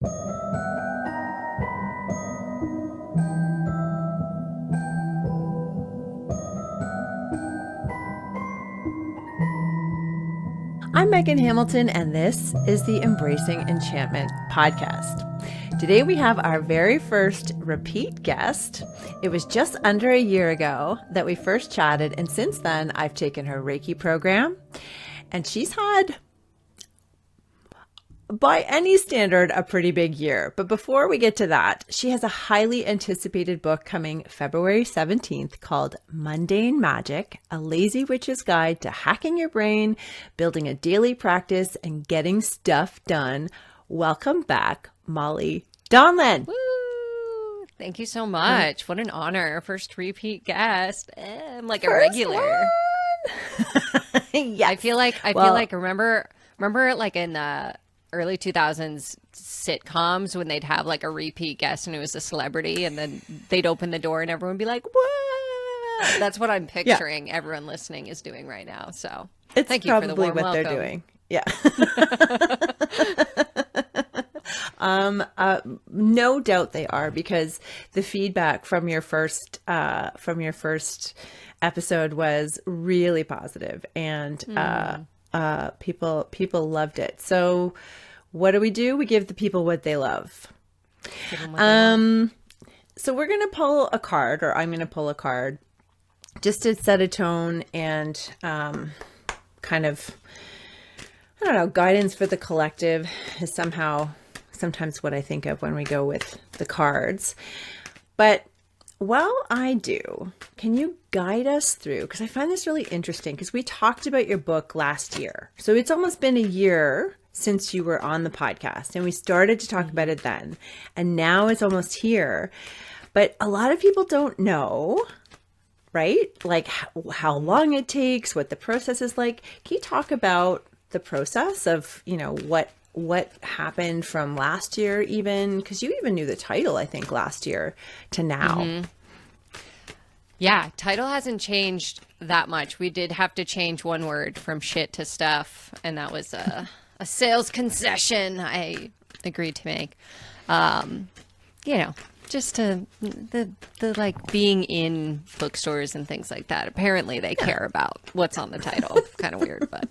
I'm Megan Hamilton, and this is the Embracing Enchantment podcast. Today we have our very first repeat guest. It was just under a year ago that we first chatted, and since then I've taken her Reiki program, and she's had, by any standard, a pretty big year. But before we get to that, she has a highly anticipated book coming February 17th called Mundane Magic, a lazy witch's guide to hacking your brain, building a daily practice, and getting stuff done. Welcome back, Molly Donlan. Woo! Thank you so much. What an honor. First repeat guest. I'm like a First regular. Yes. I feel like remember like in the early 2000s sitcoms when they'd have like a repeat guest and it was a celebrity, and then they'd open the door and everyone would be like, "What?" That's what I'm picturing everyone listening is doing right now. So It's thank you for the probably warm what welcome. they're doing. Yeah. No doubt they are, because the feedback from your first episode was really positive, and people loved it. So what do? We give the people what they love. Give 'em what they want. So we're going to pull a card, or I'm going to pull a card just to set a tone and kind of, I don't know, guidance for the collective is sometimes what I think of when we go with the cards. But while I do, can you guide us through, because I find this really interesting, because we talked about your book last year. So it's almost been a year since you were on the podcast, and we started to talk about it then. And now it's almost here. But a lot of people don't know, right? Like how long it takes, what the process is like. Can you talk about the process of, what happened from last year, even because you even knew the title, I think, last year to now. Mm-hmm. Yeah, title hasn't changed that much. We did have to change one word from shit to stuff, and that was a sales concession I agreed to make. Just to the like being in bookstores and things like that. Apparently they care about what's on the title. Kind of weird, but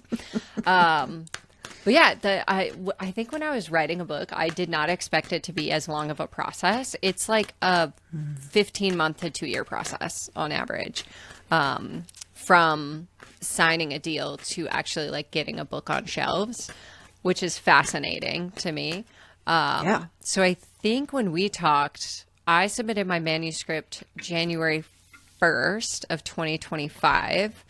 yeah, I think when I was writing a book, I did not expect it to be as long of a process. It's like a 15-month to 2-year process on average, from signing a deal to actually like getting a book on shelves, which is fascinating to me. So I think when we talked, I submitted my manuscript January 1st of 2025.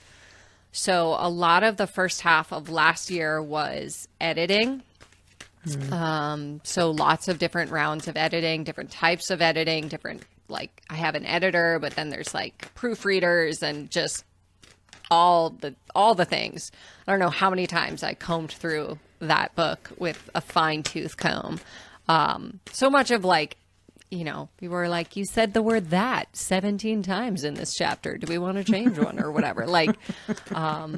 So a lot of the first half of last year was editing. So lots of different rounds of editing, different types of editing, like I have an editor, but then there's like proofreaders and just all the things. I don't know how many times I combed through that book with a fine tooth comb. So much of like, people were like, you said the word that 17 times in this chapter. Do we want to change one or whatever? Like,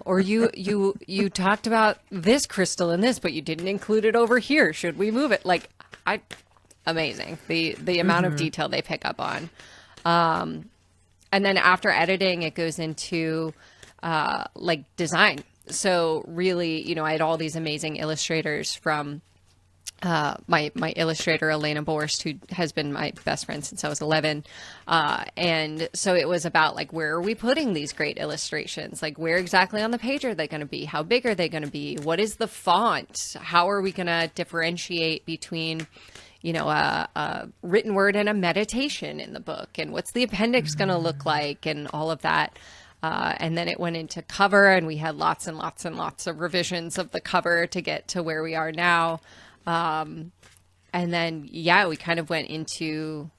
or you talked about this crystal in this, but you didn't include it over here. Should we move it? Like, amazing. The amount of detail they pick up on. And then after editing, it goes into, like design. So really, I had all these amazing illustrators from, my illustrator, Elena Borst, who has been my best friend since I was 11. And so it was about like, where are we putting these great illustrations? Like, where exactly on the page are they going to be? How big are they going to be? What is the font? How are we going to differentiate between, a written word and a meditation in the book? And what's the appendix going to look like? And all of that. And then it went into cover, and we had lots and lots and lots of revisions of the cover to get to where we are now. And then, we kind of went into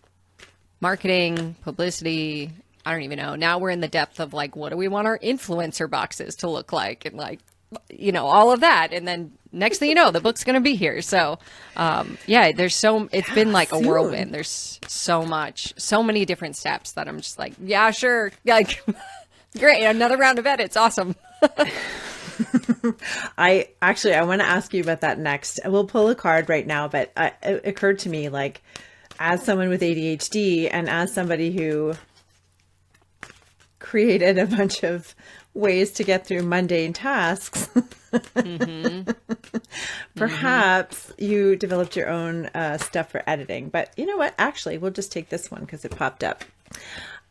marketing, publicity. I don't even know. Now we're in the depth of like, what do we want our influencer boxes to look like? And like, all of that. And then next thing you know, the book's going to be here. So, it's been like a whirlwind. There's so many different steps that I'm just like, yeah, sure. Like, great. Another round of edits. Awesome. I want to ask you about that next. We'll pull a card right now, but it occurred to me, like, as someone with ADHD and as somebody who created a bunch of ways to get through mundane tasks, perhaps you developed your own stuff for editing. But you know what? Actually, we'll just take this one because it popped up.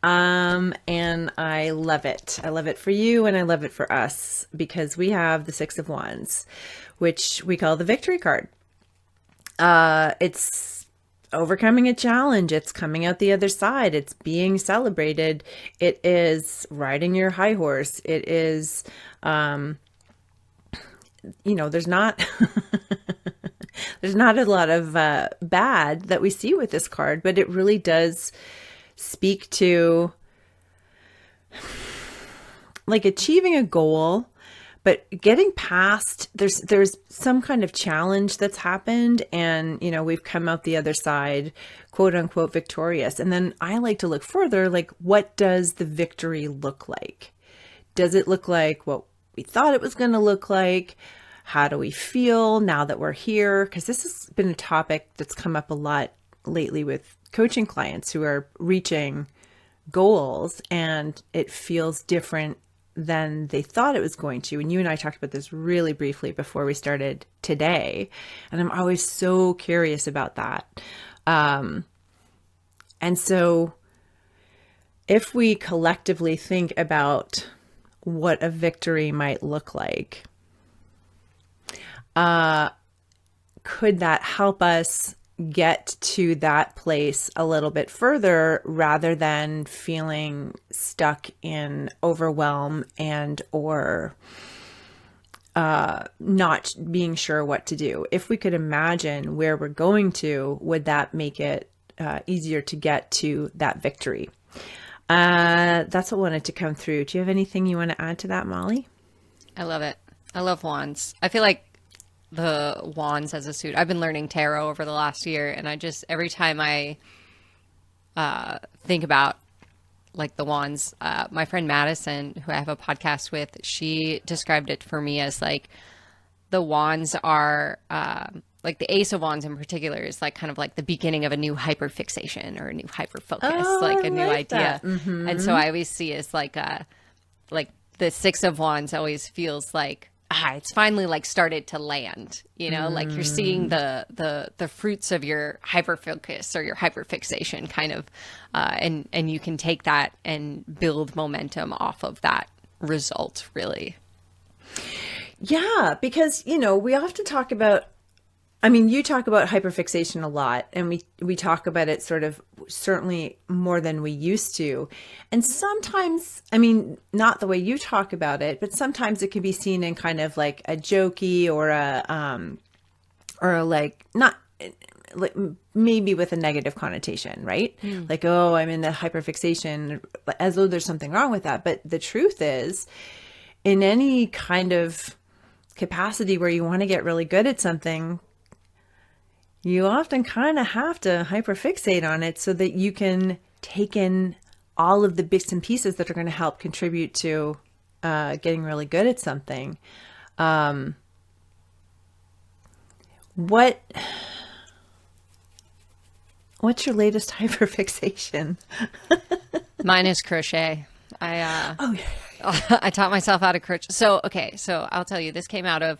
And I love it. I love it for you and I love it for us because we have the Six of Wands, which we call the victory card. It's overcoming a challenge. It's coming out the other side. It's being celebrated. It is riding your high horse. It is, there's not, there's not a lot of, bad that we see with this card, but it really does speak to like achieving a goal, but getting past, there's some kind of challenge that's happened and, we've come out the other side, quote unquote, victorious. And then I like to look further, like, what does the victory look like? Does it look like what we thought it was going to look like? How do we feel now that we're here? Because this has been a topic that's come up a lot lately with coaching clients who are reaching goals and it feels different than they thought it was going to. And you and I talked about this really briefly before we started today. And I'm always so curious about that. And so if we collectively think about what a victory might look like, could that help us get to that place a little bit further rather than feeling stuck in overwhelm and or not being sure what to do? If we could imagine where we're going to, would that make it easier to get to that victory? That's what wanted to come through. Do you have anything you want to add to that, Molly? I love it. I love wands. I feel like the wands as a suit. I've been learning tarot over the last year, and I just, every time I think about like the wands, my friend Madison, who I have a podcast with, she described it for me as like the wands are like the Ace of Wands in particular is like kind of like the beginning of a new hyperfixation or a new hyperfocus, like a new idea. And so I always see it as like the Six of Wands always feels like it's finally like started to land, like you're seeing the fruits of your hyperfocus or your hyperfixation kind of, and you can take that and build momentum off of that result, really. Yeah, because, we often talk about, you talk about hyperfixation a lot, and we talk about it sort of certainly more than we used to. And sometimes, not the way you talk about it, but sometimes it can be seen in kind of like a jokey or not like maybe with a negative connotation, right? Like, oh, I'm in the hyperfixation, as though there's something wrong with that. But the truth is, in any kind of capacity where you want to get really good at something, you often kind of have to hyperfixate on it so that you can take in all of the bits and pieces that are going to help contribute to getting really good at something. What's your latest hyperfixation? Mine is crochet. I taught myself how to crochet. So I'll tell you, this came out of,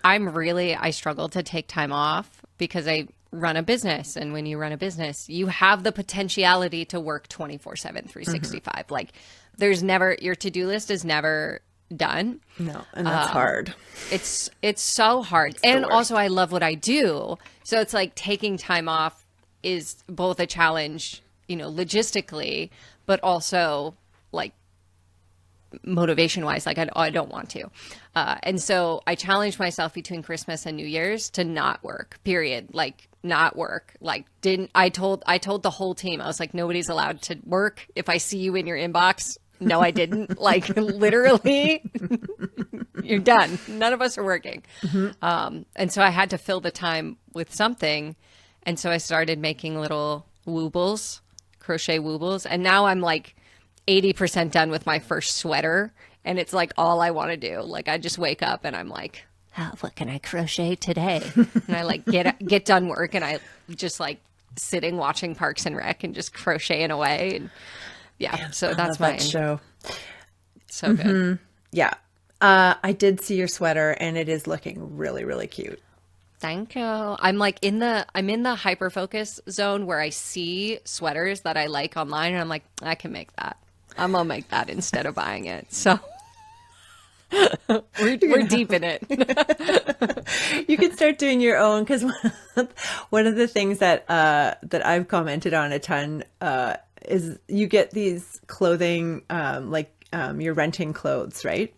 I struggle to take time off because I run a business. And when you run a business, you have the potentiality to work 24/7, 365. Like your to-do list is never done. No. And that's hard. It's so hard. And also I love what I do. So it's like taking time off is both a challenge, logistically, but also like motivation wise, like I don't want to. And so I challenged myself between Christmas and New Year's to not work, period. Like not work. Like I told the whole team, I was like, nobody's allowed to work. If I see you in your inbox, no, I didn't. Like literally you're done. None of us are working. And so I had to fill the time with something. And so I started making little woobles, crochet woobles. And now I'm like 80% done with my first sweater. and it's like all I want to do. Like I just wake up and I'm like, oh, what can I crochet today? And I like get done work and I just like sitting watching Parks and Rec and just crocheting away. And yeah, so that's my show. So good. Yeah. I did see your sweater and it is looking really, really cute. Thank you. I'm like in the hyper focus zone where I see sweaters that I like online and I'm like, I can make that. I'm gonna make that instead of buying it. So we're deep in it. You can start doing your own, because one of the things that I've commented on a ton is you get these clothing you're renting clothes, right?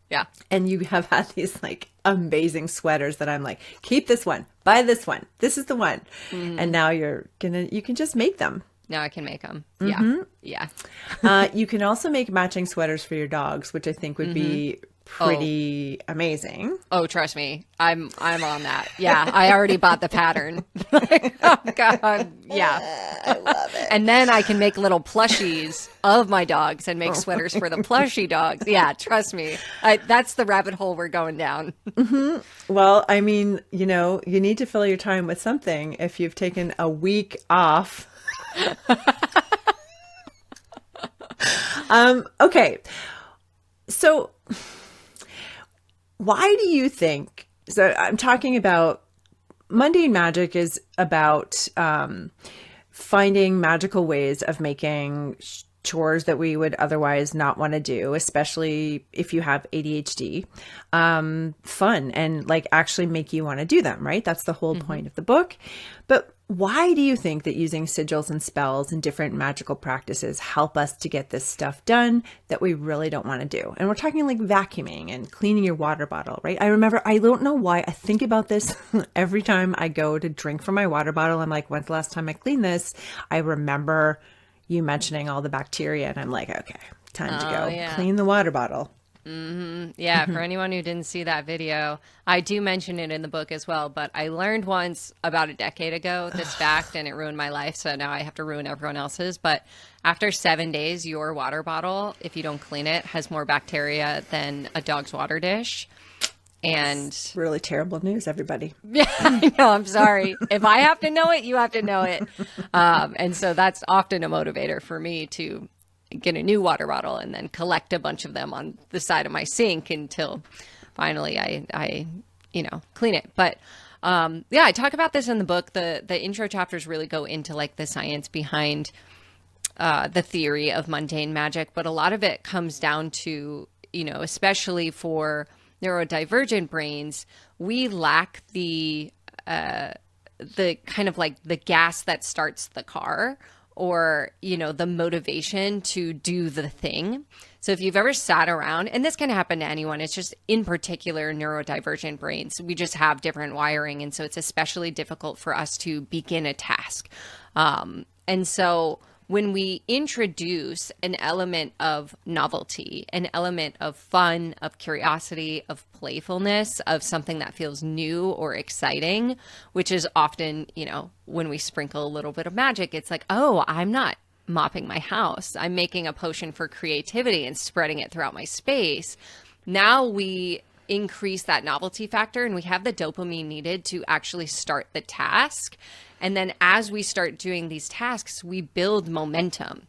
Yeah. And you have had these like amazing sweaters that I'm like, keep this one, buy this one. This is the one. And now you can just make them. Now I can make them. Mm-hmm. Yeah. You can also make matching sweaters for your dogs, which I think would be pretty amazing. Oh, trust me. I'm on that. Yeah. I already bought the pattern. Oh God. Yeah. I love it. And then I can make little plushies of my dogs and make sweaters for the plushie dogs. Yeah. Trust me. That's the rabbit hole we're going down. Well, I mean, you need to fill your time with something. If you've taken a week off. Okay. So why do you think, so I'm talking about Mundane Magic is about finding magical ways of making chores that we would otherwise not want to do, especially if you have ADHD, fun and like actually make you want to do them, right? That's the whole point of the book. But why do you think that using sigils and spells and different magical practices help us to get this stuff done that we really don't want to do? And we're talking like vacuuming and cleaning your water bottle, right? I remember, I don't know why I think about this every time I go to drink from my water bottle. I'm like, when's the last time I cleaned this? I remember you mentioning all the bacteria and I'm like, okay, time to go clean the water bottle. Yeah, for anyone who didn't see that video, I do mention it in the book as well, but I learned once about a decade ago this fact and it ruined my life, so now I have to ruin everyone else's. But after 7 days, your water bottle, if you don't clean it, has more bacteria than a dog's water dish. And it's really terrible news, everybody. Yeah, I know. I'm sorry. If I have to know it, you have to know it. And so that's often a motivator for me to get a new water bottle and then collect a bunch of them on the side of my sink until finally I clean it. But I talk about this in the book. The intro chapters really go into like the science behind the theory of mundane magic, but a lot of it comes down to, especially for neurodivergent brains, we lack the kind of like the gas that starts the car, or, the motivation to do the thing. So if you've ever sat around, and this can happen to anyone, it's just in particular neurodivergent brains, we just have different wiring. And so it's especially difficult for us to begin a task. And so when we introduce an element of novelty, an element of fun, of curiosity, of playfulness, of something that feels new or exciting, which is often, when we sprinkle a little bit of magic, it's like, oh, I'm not mopping my house. I'm making a potion for creativity and spreading it throughout my space. Now we increase that novelty factor and we have the dopamine needed to actually start the task. And then as we start doing these tasks, we build momentum.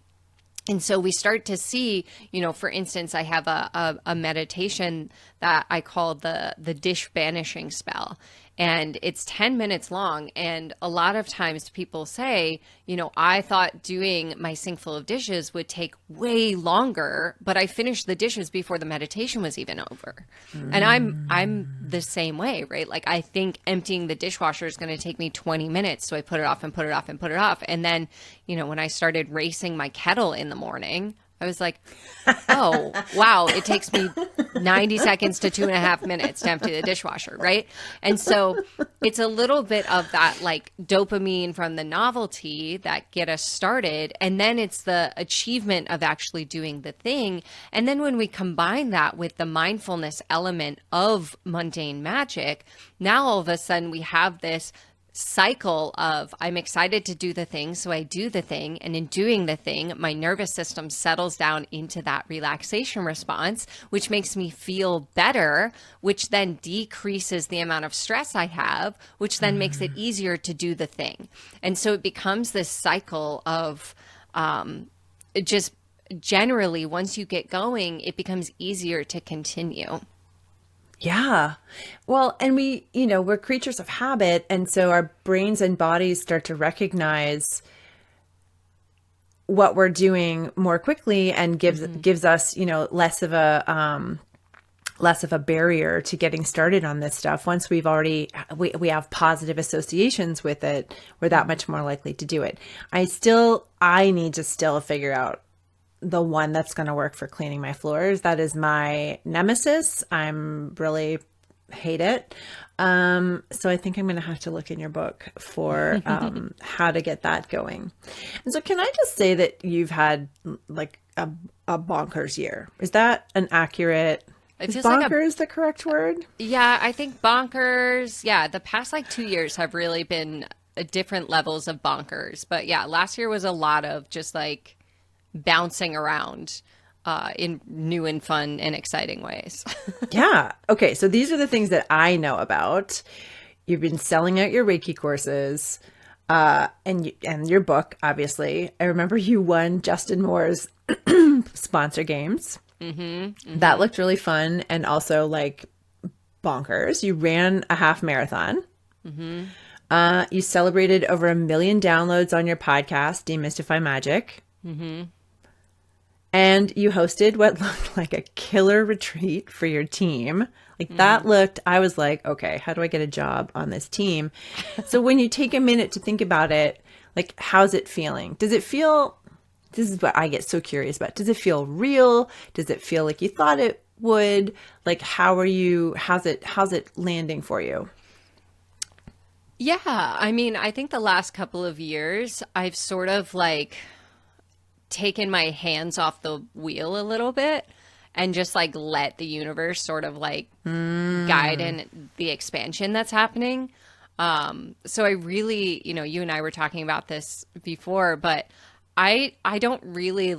And so we start to see, for instance, I have a meditation that I call the dish banishing spell. And it's 10 minutes long. And a lot of times people say, I thought doing my sink full of dishes would take way longer, but I finished the dishes before the meditation was even over. And I'm the same way, right? Like I think emptying the dishwasher is going to take me 20 minutes. So I put it off and put it off and put it off. And then, when I started racing my kettle in the morning, I was like, oh, wow, it takes me 90 seconds to 2.5 minutes to empty the dishwasher, right? And so it's a little bit of that like dopamine from the novelty that get us started. And then it's the achievement of actually doing the thing. And then when we combine that with the mindfulness element of mundane magic, now all of a sudden we have this cycle of I'm excited to do the thing, so I do the thing. And in doing the thing, my nervous system settles down into that relaxation response, which makes me feel better, which then decreases the amount of stress I have, which then makes it easier to do the thing. And so it becomes this cycle of just generally, once you get going, it becomes easier to continue. Yeah. Well, and we're creatures of habit. And so our brains and bodies start to recognize what we're doing more quickly and gives us, less of a barrier to getting started on this stuff. Once we have positive associations with it, we're that much more likely to do it. I need to still figure out the one that's going to work for cleaning my floors. That is my nemesis. I'm really hate it. So I think I'm going to have to look in your book for how to get that going. And so can I just say that you've had like a bonkers year? Is that an accurate... Is bonkers the correct word? Yeah, I think bonkers. Yeah, the past 2 years have really been different levels of bonkers. But yeah, last year was a lot of just bouncing around in new and fun and exciting ways. Yeah. Okay. So these are the things that I know about. You've been selling out your Reiki courses and your book, obviously. I remember you won Justin Moore's sponsor games. That looked really fun and also bonkers. You ran a half marathon. You celebrated over 1 million downloads on your podcast, Demystify Magic. And you hosted what looked like a killer retreat for your team. I was like, okay, how do I get a job on this team? So when you take a minute to think about it, how's it feeling? Does it feel, this is what I get so curious about. Does it feel real? Does it feel like you thought it would? How's it landing for you? Yeah. I mean, I think the last couple of years, I've sort of taken my hands off the wheel a little bit and just let the universe sort of guide in the expansion that's happening. So I really, you and I were talking about this before, but I don't really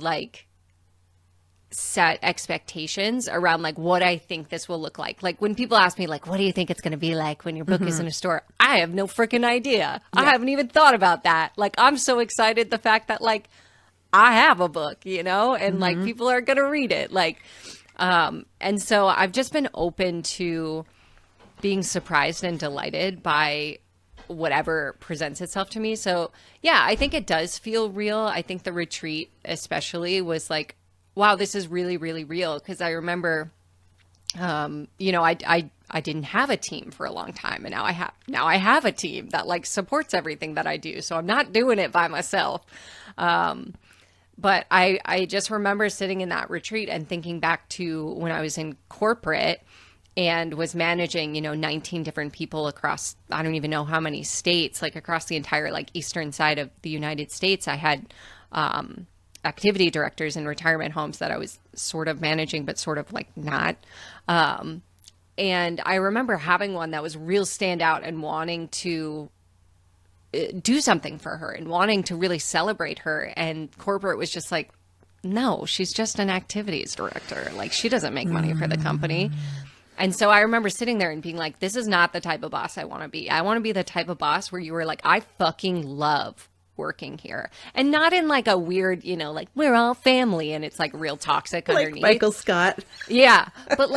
set expectations around what I think this will look like. When people ask me what do you think it's going to be like when your book is in a store? I have no freaking idea. Yeah. I haven't even thought about that. I'm so excited the fact that I have a book, and people are going to read it. And so I've just been open to being surprised and delighted by whatever presents itself to me. So yeah, I think it does feel real. I think the retreat especially was wow, this is really, really real. Cause I remember, I didn't have a team for a long time, and now I have a team that supports everything that I do. So I'm not doing it by myself. But I just remember sitting in that retreat and thinking back to when I was in corporate and was managing, 19 different people across, I don't even know how many states, across the entire eastern side of the United States. I had activity directors in retirement homes that I was sort of managing, but sort of not. And I remember having one that was real standout and wanting to do something for her and wanting to really celebrate her. And corporate was just no, she's just an activities director. She doesn't make money for the company. And so I remember sitting there and being this is not the type of boss I want to be. I want to be the type of boss where you were I fucking love working here. And not in a weird, we're all family and it's real toxic underneath. Michael Scott. Yeah. But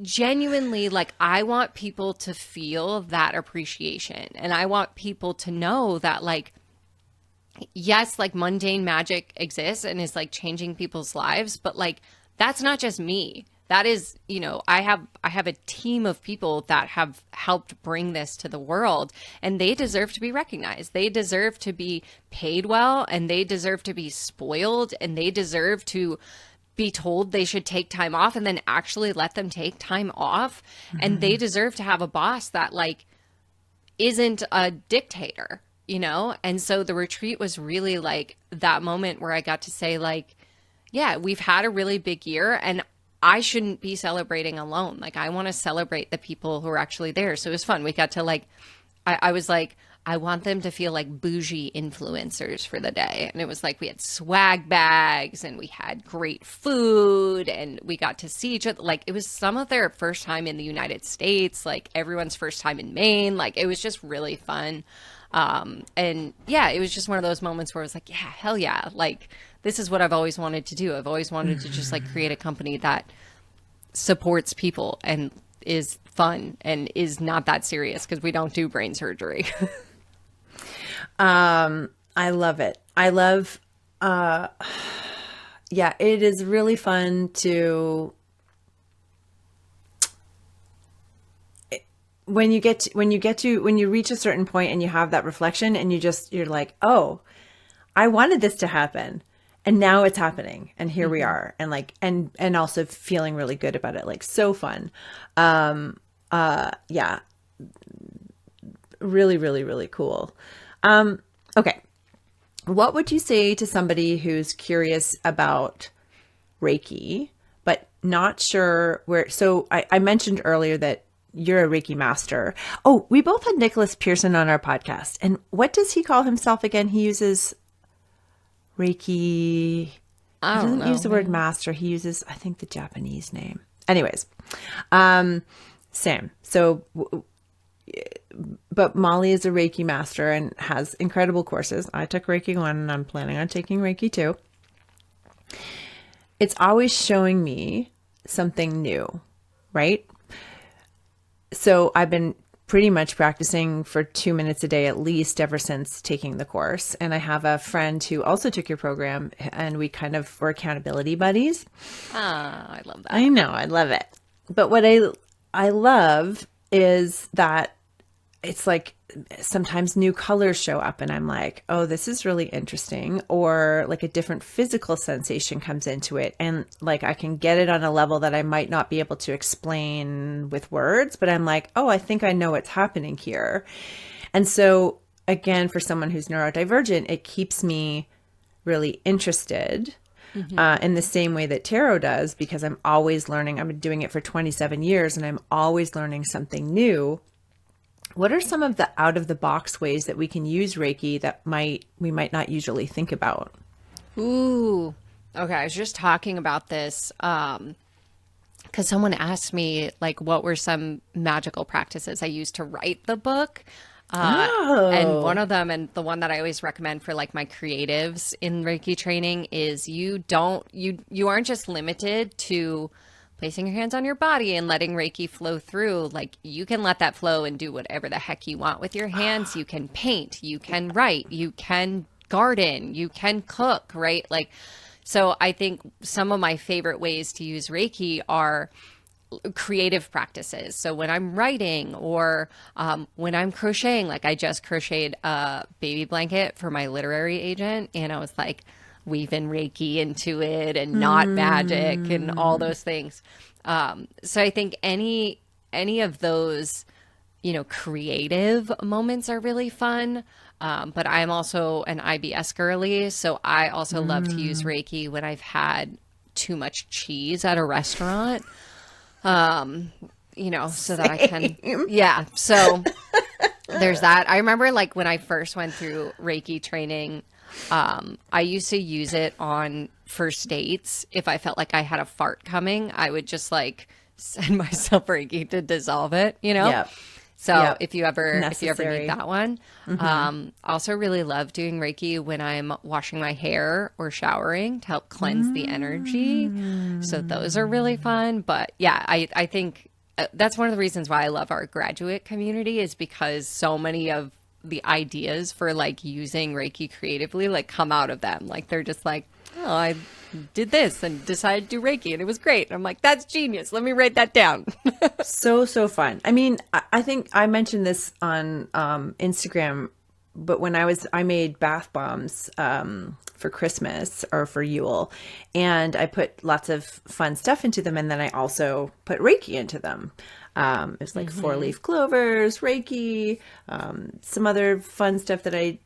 genuinely, I want people to feel that appreciation. And I want people to know that yes, mundane magic exists and is changing people's lives, but that's not just me. That is, I have a team of people that have helped bring this to the world, and they deserve to be recognized. They deserve to be paid well, and they deserve to be spoiled, and they deserve to be told they should take time off and then actually let them take time off. And they deserve to have a boss that isn't a dictator, And so the retreat was really that moment where I got to say yeah, we've had a really big year and I shouldn't be celebrating alone. I want to celebrate the people who are actually there. So it was fun. We got to I was I want them to feel like bougie influencers for the day. And it was like we had swag bags and we had great food and we got to see each other. Like it was some of their first time in the United States, like everyone's first time in Maine. Like it was just really fun. And yeah, it was just one of those moments where I was like, yeah, hell yeah. Like this is what I've always wanted to do. I've always wanted to just like create a company that supports people and is fun and is not that serious because we don't do brain surgery. I love it. I love, yeah, it is really fun to, when you reach a certain point and you have that reflection and you're like, oh, I wanted this to happen and now it's happening and here we are. And like, and also feeling really good about it. Like so fun. Yeah, really, really, really cool. Okay. What would you say to somebody who's curious about Reiki, but not sure where? So I mentioned earlier that you're a Reiki master. Oh, we both had Nicholas Pearson on our podcast. And what does he call himself again? He uses Reiki. He doesn't use the word master. He uses, I think, the Japanese name. Anyways, same. So, but Molly is a Reiki master and has incredible courses. I took Reiki 1 and I'm planning on taking Reiki 2. It's always showing me something new, right? So I've been pretty much practicing for 2 minutes a day at least ever since taking the course. And I have a friend who also took your program and we kind of were accountability buddies. I love that. I know, I love it. But what I love is that it's like sometimes new colors show up and I'm like, oh, this is really interesting. Or like a different physical sensation comes into it. And like, I can get it on a level that I might not be able to explain with words, but I'm like, oh, I think I know what's happening here. And so again, for someone who's neurodivergent, it keeps me really interested in the same way that tarot does, because I'm always learning. I've been doing it for 27 years and I'm always learning something new. What are some of the out of the box ways that we can use Reiki that we might not usually think about? Ooh, okay. I was just talking about this because someone asked me like, what were some magical practices I used to write the book? And one of them, and the one that I always recommend for like my creatives in Reiki training, is you aren't just limited to placing your hands on your body and letting Reiki flow through. Like you can let that flow and do whatever the heck you want with your hands. You can paint, you can write, you can garden, you can cook, right? Like, so I think some of my favorite ways to use Reiki are creative practices. So when I'm writing or when I'm crocheting, like I just crocheted a baby blanket for my literary agent and I was like, weaving Reiki into it and not magic and all those things. So I think any of those, creative moments are really fun. But I'm also an IBS girly. So I also love to use Reiki when I've had too much cheese at a restaurant. So that I can, yeah. So there's that. I remember like when I first went through Reiki training, I used to use it on first dates. If I felt like I had a fart coming, I would just like send myself Reiki to dissolve it, Yep. So Yep. if you ever Necessary. need that one, also really love doing Reiki when I'm washing my hair or showering to help cleanse the energy. So those are really fun. But yeah, I think that's one of the reasons why I love our graduate community, is because so many of the ideas for like using Reiki creatively like come out of them. Like they're just like, oh, I did this and decided to do Reiki and it was great. And I'm like, that's genius. Let me write that down. So fun. I mean, I think I mentioned this on Instagram, but when I made bath bombs for Christmas or for Yule, and I put lots of fun stuff into them, and then I also put Reiki into them. It's like 4-leaf clovers, Reiki, some other fun stuff that I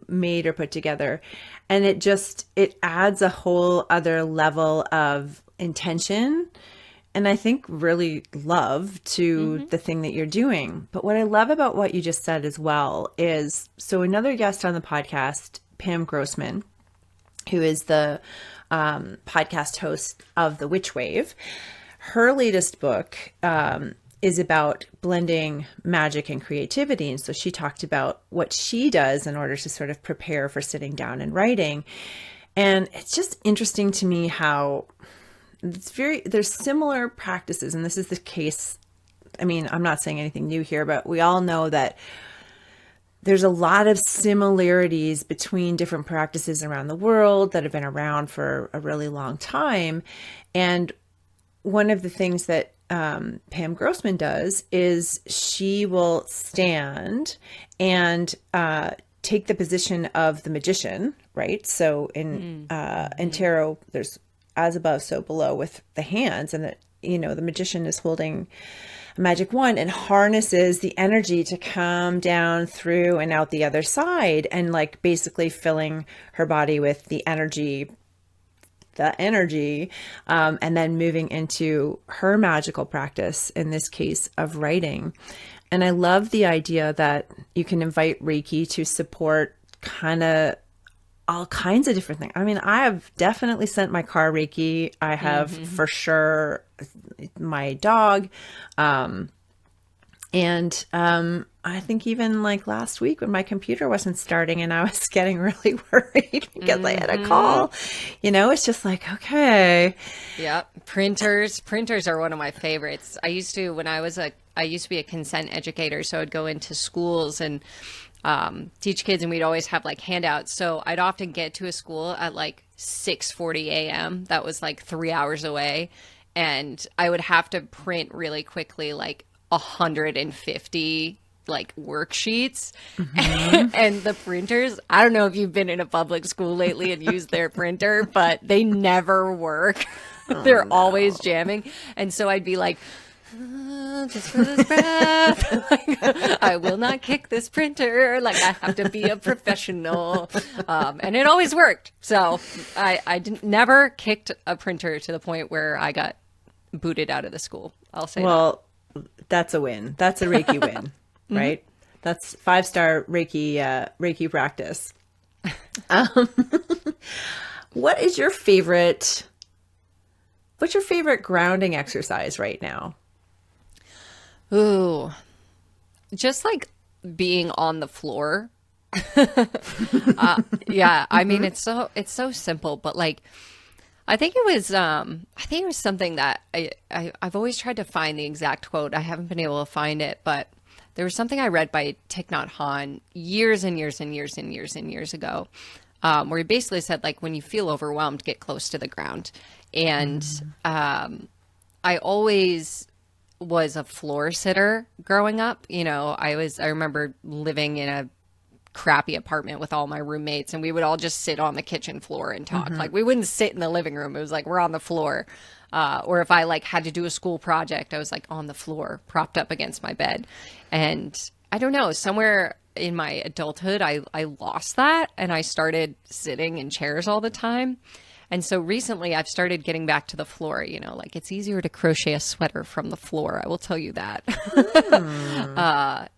made or put together, and it adds a whole other level of intention and I think really love to the thing that you're doing. But what I love about what you just said as well is, so another guest on the podcast, Pam Grossman, who is the podcast host of The Witch Wave, her latest book is about blending magic and creativity. And so she talked about what she does in order to sort of prepare for sitting down and writing. And it's just interesting to me how there's similar practices. And this is the case. I mean, I'm not saying anything new here, but we all know that there's a lot of similarities between different practices around the world that have been around for a really long time. And one of the things that Pam Grossman does is she will stand and take the position of the magician, right? So in tarot, there's as above, so below with the hands, and that, you know, the magician is holding a magic wand and harnesses the energy to come down through and out the other side, and like basically filling her body with the energy, and then moving into her magical practice, in this case of writing. And I love the idea that you can invite Reiki to support kind of all kinds of different things. I mean, I have definitely sent my car Reiki. I have for sure my dog. I think even like last week when my computer wasn't starting and I was getting really worried because I had a call, you know, it's just like, okay. Yep. Printers are one of my favorites. I used to be a consent educator. So I'd go into schools and teach kids, and we'd always have like handouts. So I'd often get to a school at like 6:40 a.m. That was like 3 hours away. And I would have to print really quickly, like 150 like worksheets. And the printers, I don't know if you've been in a public school lately and used their printer, but they never work. They're always jamming. And so I'd be like, just for this breath, like, I will not kick this printer. Like, I have to be a professional. And it always worked. So I never kicked a printer to the point where I got booted out of the school. I'll say well, that's a win. That's a Reiki win, right? That's 5-star Reiki practice. What's your favorite grounding exercise right now? Ooh, just like being on the floor. Yeah, I mean, it's so simple, but like, I think it was something that I've always tried to find the exact quote. I haven't been able to find it, but there was something I read by Thich Nhat Hanh years and years and years and years and years ago, where he basically said, like, when you feel overwhelmed, get close to the ground. And I always was a floor sitter growing up. You know, I remember living in a crappy apartment with all my roommates, and we would all just sit on the kitchen floor and talk. Like, we wouldn't sit in the living room. It was like, we're on the floor. Or if I like had to do a school project, I was like on the floor, propped up against my bed. And I don't know, somewhere in my adulthood, I lost that, and I started sitting in chairs all the time. And so recently I've started getting back to the floor, you know, like it's easier to crochet a sweater from the floor. I will tell you that.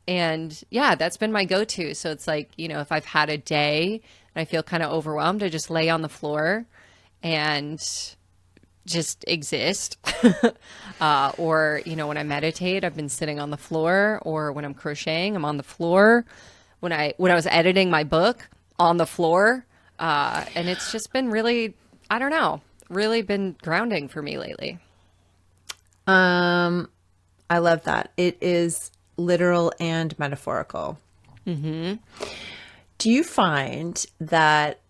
And yeah, that's been my go-to. So it's like, you know, if I've had a day and I feel kind of overwhelmed, I just lay on the floor and just exist. Or, you know, when I meditate, I've been sitting on the floor, or when I'm crocheting, I'm on the floor. When I was editing my book, on the floor. And it's just been really, I don't know, really been grounding for me lately. I love that. It is literal and metaphorical. Do you find that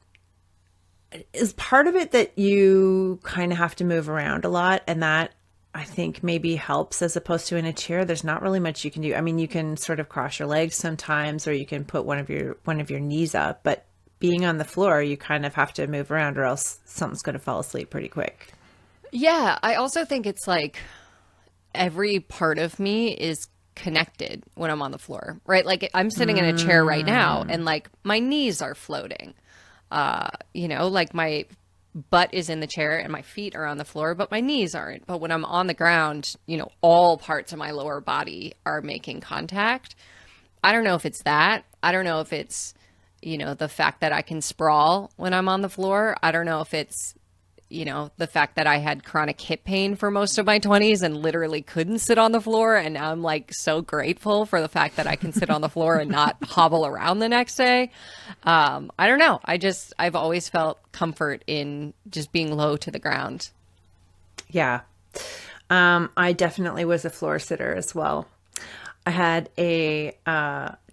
is part of it that you kind of have to move around a lot, and that I think maybe helps, as opposed to in a chair, there's not really much you can do. I mean, you can sort of cross your legs sometimes, or you can put one of your knees up, but being on the floor, you kind of have to move around, or else something's going to fall asleep pretty quick. Yeah. I also think it's like every part of me is connected when I'm on the floor, right? Like I'm sitting in a chair right now, and like my knees are floating. You know, like my butt is in the chair and my feet are on the floor, but my knees aren't. But when I'm on the ground, all parts of my lower body are making contact. I don't know if it's that. I don't know if it's, the fact that I can sprawl when I'm on the floor. I don't know if it's, the fact that I had chronic hip pain for most of my 20s and literally couldn't sit on the floor. And now I'm like so grateful for the fact that I can sit on the floor and not hobble around the next day. I don't know. I've always felt comfort in just being low to the ground. Yeah. I definitely was a floor sitter as well. I had a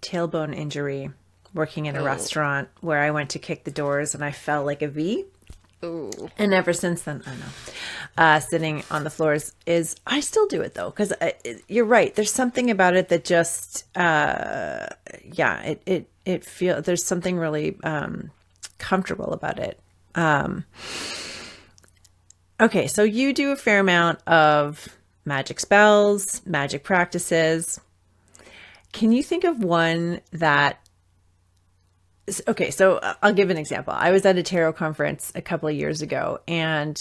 tailbone injury working in a restaurant where I went to kick the doors and I fell like a V. Ooh. And ever since then, I know, sitting on the floors I still do it though, because you're right. There's something about it that just, it feels, there's something really comfortable about it. Okay, so you do a fair amount of magic spells, magic practices. Can you think of one that... Okay, so I'll give an example. I was at a tarot conference a couple of years ago, and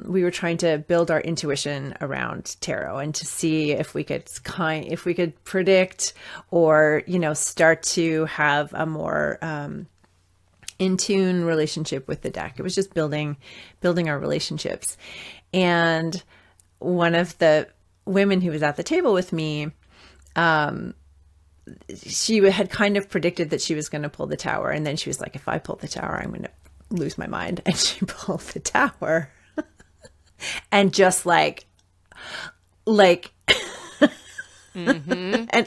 we were trying to build our intuition around tarot and to see if we could predict or start to have a more in tune relationship with the deck. It was just building our relationships. And one of the women who was at the table with me, she had kind of predicted that she was going to pull the tower. And then she was like, if I pull the tower, I'm going to lose my mind. And she pulled the tower and just like, and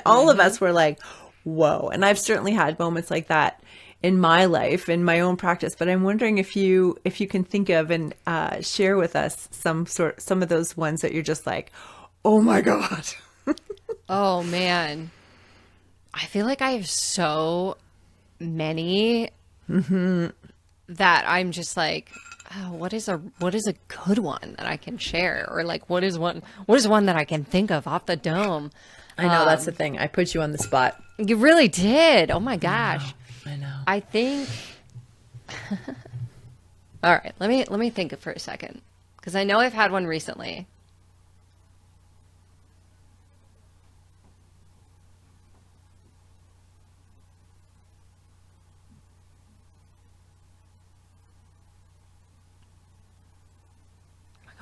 all of us were like, whoa. And I've certainly had moments like that in my life, in my own practice, but I'm wondering if you can think of and share with us some of those ones that you're just like, oh my God. Oh man. I feel like I have so many that I'm just like, oh, what is a good one that I can share? Or like, what is one that I can think of off the dome? I know, that's the thing. I put you on the spot. You really did. Oh my gosh. I know. I think, all right, let me think for a second. Cause I know I've had one recently.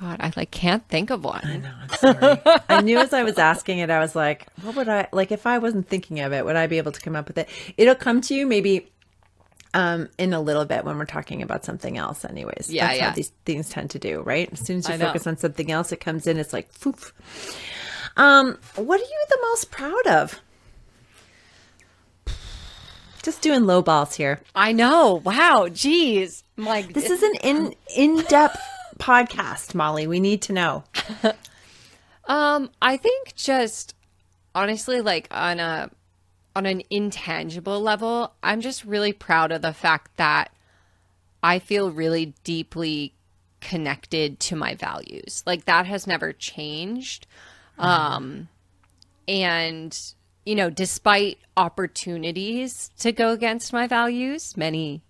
God, I can't think of one. I know, I'm sorry. I knew as I was asking it, I was like, what would I, if I wasn't thinking of it, would I be able to come up with it? It'll come to you maybe in a little bit when we're talking about something else anyways. Yeah, That's how these things tend to do, right? As soon as you focus on something else, it comes in, it's like, poof. What are you the most proud of? Just doing low balls here. I know. Wow. Geez. I'm like, this is an in-depth podcast, Molly. We need to know. I think just honestly, on an intangible level, I'm just really proud of the fact that I feel really deeply connected to my values. Like that has never changed. And despite opportunities to go against my values, many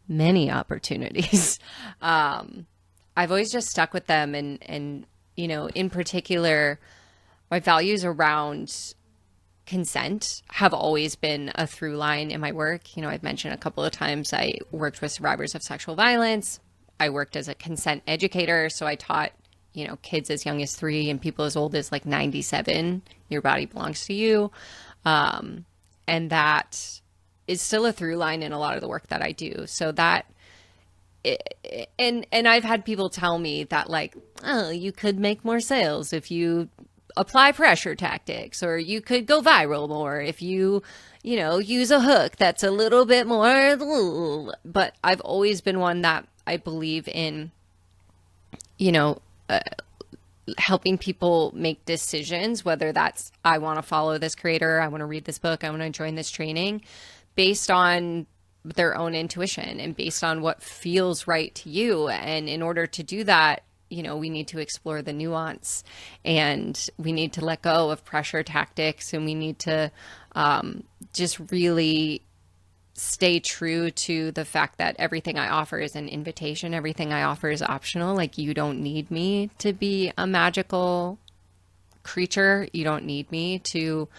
opportunities, I've always just stuck with them. And in particular, my values around consent have always been a through line in my work. I've mentioned a couple of times I worked with survivors of sexual violence. I worked as a consent educator. So I taught, kids as young as 3 and people as old as 97, your body belongs to you. And that is still a through line in a lot of the work that I do. So that, and I've had people tell me that oh, you could make more sales if you apply pressure tactics, or you could go viral more if you, use a hook that's a little bit more, but I've always been one that I believe in, helping people make decisions, whether that's, I want to follow this creator, I want to read this book, I want to join this training, based on their own intuition and based on what feels right to you. And in order to do that, we need to explore the nuance, and we need to let go of pressure tactics, and we need to just really stay true to the fact that everything I offer is an invitation. Everything I offer is optional. Like, you don't need me to be a magical creature. You don't need me to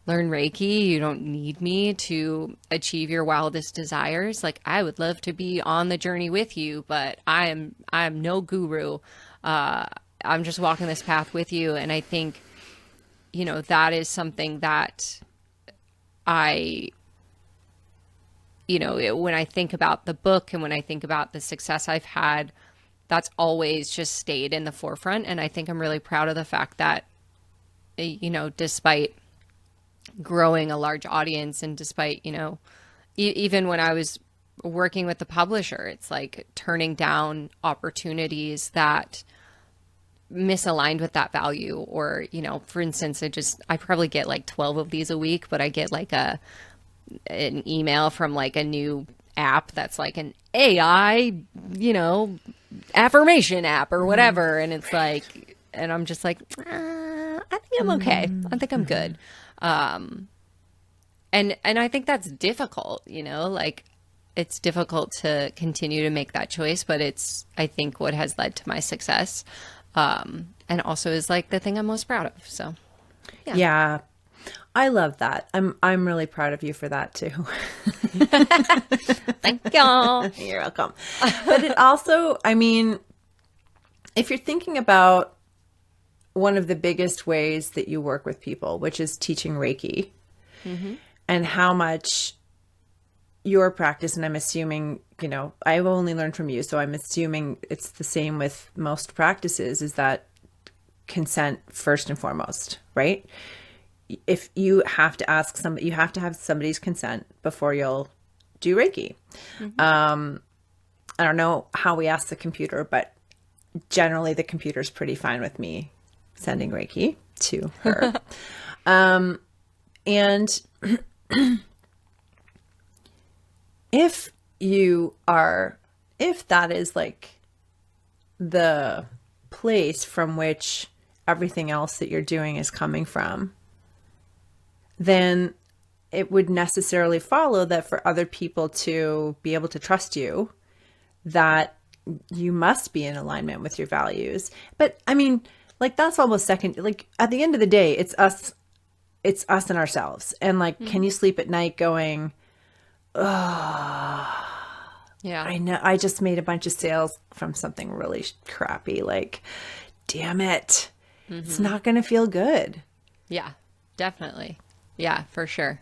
learn Reiki. You don't need me to achieve your wildest desires. Like, I would love to be on the journey with you, but I am no guru. I'm just walking this path with you. And I think, you know, that is something that when I think about the book and when I think about the success I've had, that's always just stayed in the forefront. And I think I'm really proud of the fact that, you know, despite growing a large audience and despite, you know, even when I was working with the publisher, it's like turning down opportunities that misaligned with that value. Or, you know, for instance, I probably get like 12 of these a week, but I get like an email from like a new app that's like an AI, you know, affirmation app or whatever. And it's like, and I'm just like, I think I'm okay. I think I'm good. And I think that's difficult, you know, like, it's difficult to continue to make that choice, but it's, I think, what has led to my success. And also is like the thing I'm most proud of. So, yeah. Yeah. I love that. I'm really proud of you for that too. Thank y'all. You're welcome. But it also, I mean, if you're thinking about one of the biggest ways that you work with people, which is teaching Reiki, and how much your practice, and I'm assuming, you know, I've only learned from you, so I'm assuming it's the same with most practices, is that consent first and foremost, right? If you have to ask somebody, you have to have somebody's consent before you'll do Reiki. I don't know how we ask the computer, but generally the computer's pretty fine with me sending Reiki to her. And if that is like the place from which everything else that you're doing is coming from, then it would necessarily follow that for other people to be able to trust you, that you must be in alignment with your values. But I mean, like, that's almost second, like, at the end of the day, it's us and ourselves. And like, can you sleep at night going, oh, Yeah. I know I just made a bunch of sales from something really crappy. Like, damn it. It's not going to feel good. Yeah, definitely. Yeah, for sure.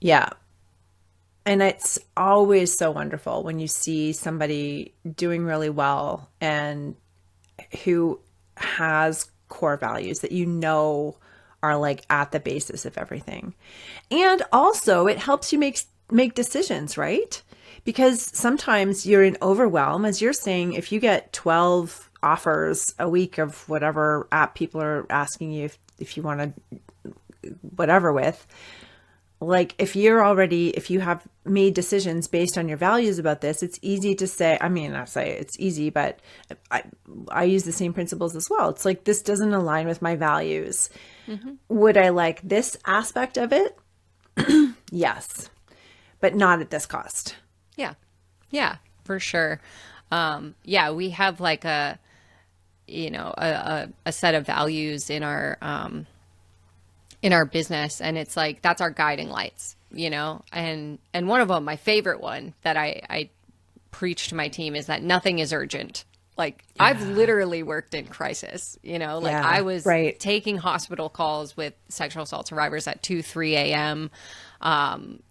Yeah. And it's always so wonderful when you see somebody doing really well and who has core values that you know are like at the basis of everything. And also it helps you make decisions, right? Because sometimes you're in overwhelm, as you're saying. If you get 12 offers a week of whatever app people are asking you if you want to whatever with, like, if you have made decisions based on your values about this, it's easy to say, I mean, I say it's easy, but I use the same principles as well. It's like, this doesn't align with my values. Would I like this aspect of it? Yes, but not at this cost. Yeah. Yeah, for sure. Yeah, we have like a set of values in our business, and it's like, that's our guiding lights, you know? And one of them, my favorite one that I preach to my team, is that nothing is urgent. Like, I've literally worked in crisis, you know, like I was taking hospital calls with sexual assault survivors at 2-3 a.m.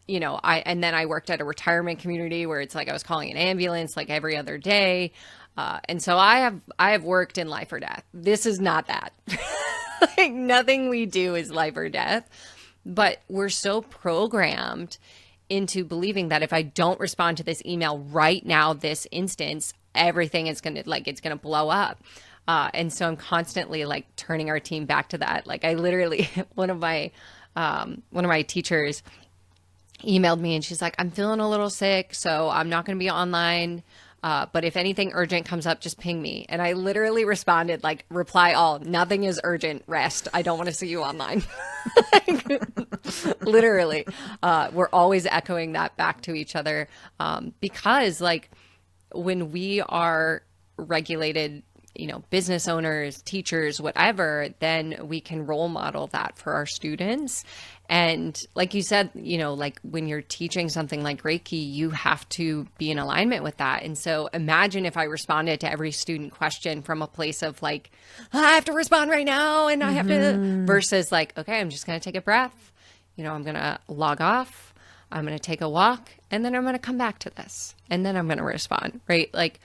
You know, and then I worked at a retirement community where it's like I was calling an ambulance like every other day. And so I have worked in life or death. This is not that. Like, nothing we do is life or death, but we're so programmed into believing that if I don't respond to this email right now, this instance, everything is going to, like, it's going to blow up. And so I'm constantly like turning our team back to that. Like, I literally, one of my teachers emailed me and she's like, I'm feeling a little sick, so I'm not going to be online But if anything urgent comes up, just ping me. And I literally responded like, reply all, nothing is urgent, rest. I don't want to see you online. Literally. We're always echoing that back to each other. Because like when we are regulated, business owners, teachers, whatever, then we can role model that for our students. And like you said, like when you're teaching something like Reiki, you have to be in alignment with that. And so imagine if I responded to every student question from a place of like, I have to respond right now and I have to, versus like, okay, I'm just going to take a breath. I'm going to log off. I'm going to take a walk and then I'm going to come back to this and then I'm going to respond, right? Like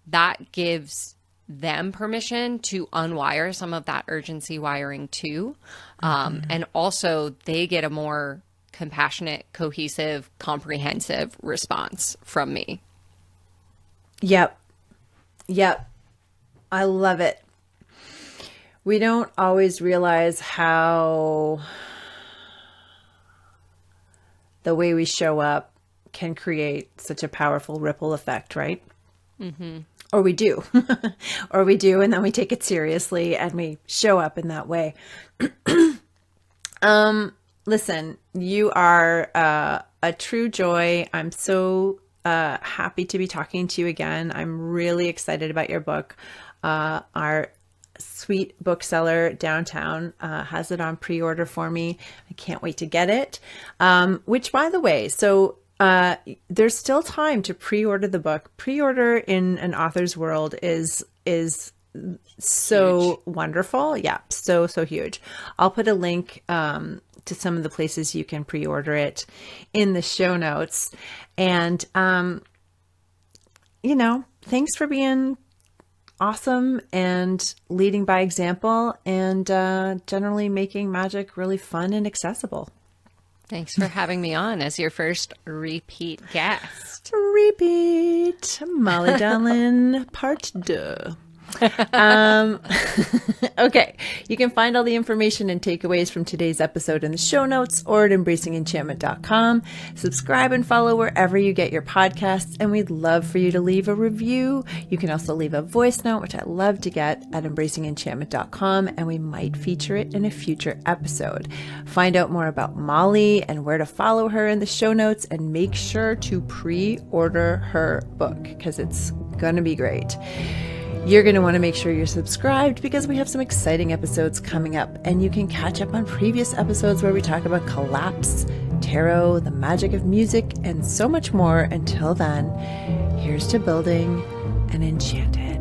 that gives them permission to unwire some of that urgency wiring too. And also they get a more compassionate, cohesive, comprehensive response from me. Yep. I love it. We don't always realize how the way we show up can create such a powerful ripple effect, right? Mm-hmm. Or we do, and then we take it seriously and we show up in that way. Listen, you are a true joy. I'm so happy to be talking to you again. I'm really excited about your book. Our sweet bookseller downtown has it on pre-order for me. I can't wait to get it. Which, by the way, there's still time to pre-order the book. Pre-order in an author's world is so huge. Wonderful. Yeah. So huge. I'll put a link to some of the places you can pre-order it in the show notes. And, thanks for being awesome and leading by example and generally making magic really fun and accessible. Thanks for having me on as your first repeat guest. Repeat. Molly Donlan, part 2. Okay. You can find all the information and takeaways from today's episode in the show notes or at embracingenchantment.com. Subscribe and follow wherever you get your podcasts, and we'd love for you to leave a review. You can also leave a voice note, which I love to get, at embracingenchantment.com, and we might feature it in a future episode. Find out more about Molly and where to follow her in the show notes, and make sure to pre-order her book because it's going to be great. You're going to want to make sure you're subscribed because we have some exciting episodes coming up, and you can catch up on previous episodes where we talk about collapse, tarot, the magic of music, and so much more. Until then, here's to building an enchanted